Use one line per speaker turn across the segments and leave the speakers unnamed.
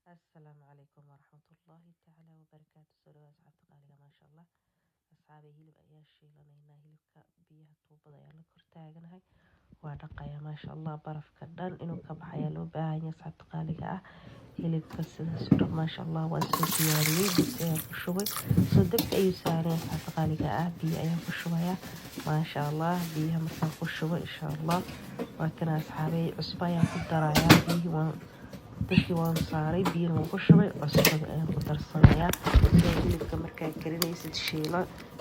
السلام عليكم ورحمة الله تعالى وبركاته. سلوى أصحاب قالي ما شاء الله أصحابي هلب أيا شيء لنا هلب بيها توبة يلا كرتاجنا هاي ودقة ما شاء الله برف كدان إنه كبحيا لو باهي أصحاب قالي هلب بس سورة ما شاء الله وأسوي بس بشوي صدقت أي سارة أصحاب قالي بي أيا بشوية ما شاء الله بيها مثلا بشوي إن شاء الله وكان أصحابي عصبايا قدر بيه dadkii waan saaray biyo waan ku shubay cusbada ayaan ku darsanayaa sida hilibka markaa karinaysid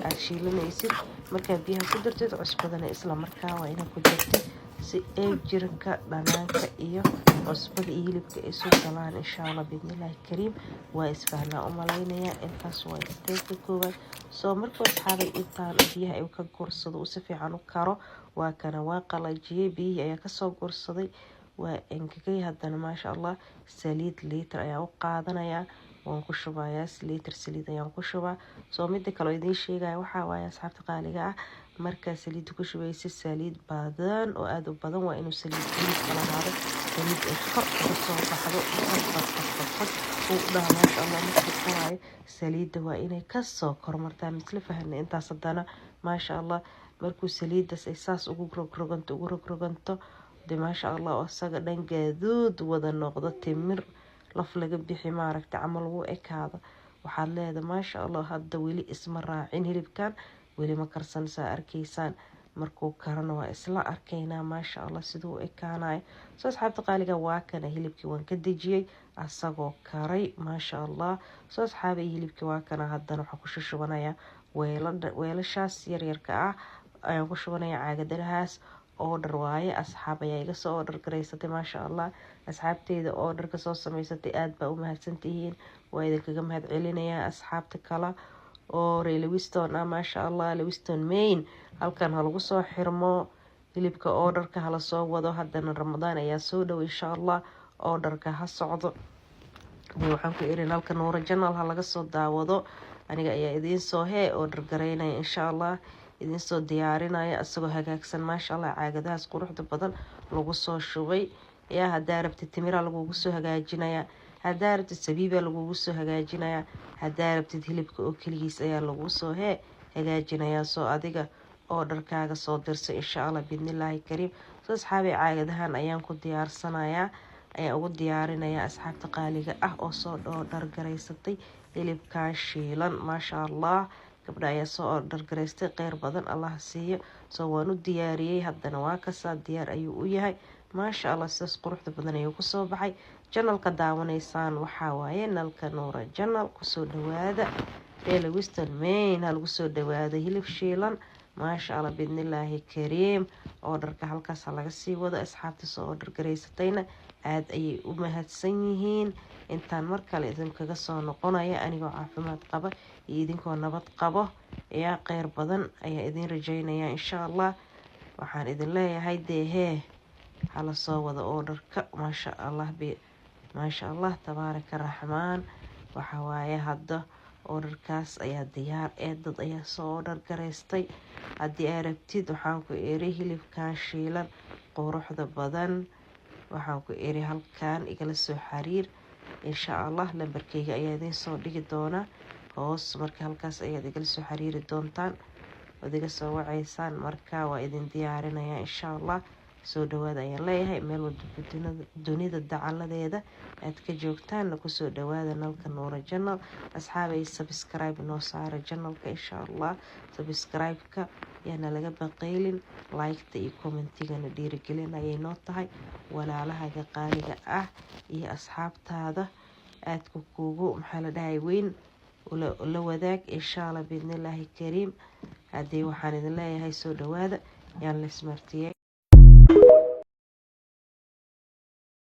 aad shiilanaysid markaa biyaha ku dartid cusbadana isla markaa waa inaad ku dartid si ay jirka dhanaanka iyo cusbada iyo hilibka isu galaan insha Allah bidnillaahi kariim waa isfahnaa u malaynayaa intaas waa isteeka koowaad soo markuu asxaabay intaan biyaha ay ka gursado si fiican u karo waa kana waa qalajiyay biyihii ayaa kasoo gursaday وإنكي هذا ما شاء الله سليد لتر أيا وقادنا وانكشوا يا لتر سليد أيا وانكشوا صوميد كلو يدين شيء جاي وحوايا أصحاب تقاليجا مركز سليد كشوا يس سليد بدن وأدو بدن وإنه سليد على هذا سليد الخط بصوت حلو وده ما شاء الله مثل سليد وإنه كسر كرمرتان مثل فهن أنت صدقنا ما شاء الله مركز سليد ده إحساس وجرجنتو ما شاء الله أصلا دنجادود وذا النقطة تمر لفلق بحي مارك تعمل وإك هذا وحال هذا ما شاء الله هذا ويلي اسم الراعين هرب كان ويلي مكرسن سائر كيسان مركو كرنا وإسلا أركينا ما شاء الله سدو إكاناي سو أصحاب تقاليقا واكنا هلبكي وانكدجي أصاقو كاري ما شاء الله سو أصحابي هلبكي واكنا هذا نحكوش شوانايا ويلا شاس يريركا أيوكو شوانايا عاقدرهاس order waaye asxaab ayaa iga soo order gareysatay ma sha Allah asxaabteeda order ka soo sameysatay aad baa u mahadsantihiin waa idinkaga mahad celinayaa asxaabta kala oo Lewiston ma sha Allah Lewiston Main halkan ha lagu soo xirmo hilibka orderka hala soo wado haddana Ramadaan ayaa soo dhow insha Allah orderka ha socdo waxaan ku irin halkan Noora Channel ha laga soo daawado aniga ayaa idin soo order gareynaya insha Allah idin soo diyaarinaya asagoo hagaagsan ma sha Allah caagadaas quruxda badan lagu soo shubay yaa hadaa rabtid timira lagu soo hagaajinaya hadaa rabtid sabiiba lagu soo hagaajinaya hadaa rabtid hilibka oo kaligiis ayaa lagu soo hagaajinaya soo adiga orderkaaga soo dirso insha Allah bidnillaahi kariim soo asxaabi caagadahan ayaan ku diyaarsanayaa ayaan ugu diyaarinaya asxaabta qaaliga oo soo order gareysatay hilibka shiilan ma sha Allah gabdha ayaa soo order gareystay qeyr badan Allah siiyo soo waan u diyaariyay haddana waa kasaa diyaar ayuu u yahay ma sha Allah sidaas quruxda badan ayuu ku soo baxay channelka daawanaysaan waxaa waaye nalka Noora Channel ku soo dhawaada Lewiston Main hal ku soo dhawaada hilib shiilan ma sha Allah bidnillaahi kariim orderka halkaas laga sii wado asxaabta soo order gareysatayna aad ayay u mahadsan yihiin intaan mar kale idinkaga soo noqonaya anigoo caafimaad qaba iyo idinkoo nabad qabo ayaa qeyr badan ayaa idin rajaynaya insha Allah waxaan idin leeyahay hala soo wado orderka ma sha Allah tabaaraka raxmaan waxa waaye hadda orderkaas ayaa diyaar dad ayaa soo order gareystay haddii aad rabtid waxaan ku iri hilibkan shiilan quruxda badan waxaan ku iri halkan igala soo xiriir insha Allah lambarkayga ayaa idin soo dhigi doona hoos marka halkaas ayaad igala soo xiriiri doontaan wadiga soo wacaysaan marka waa idin diyaarinaya insha Allah soo dhawaada ayaan leeyahay meel walba dunida dacaladeeda aad ka joogtaan ku soo dhawaada nalka Noora Channel asxaabay subscribe noo saara channelka insha Allah subscribe-ka yana laga baqaylin like-ta iyo comment-igana dhiirigelin ayay noo tahay walaalahaga qaaliga iyo asxaabtaada aad kugu maxaa la dhahay weyn la wadaag insha Allah bidnillaahi kariim hadii waxaan idin leeyahay soo dhawaada yaan la ismartiyay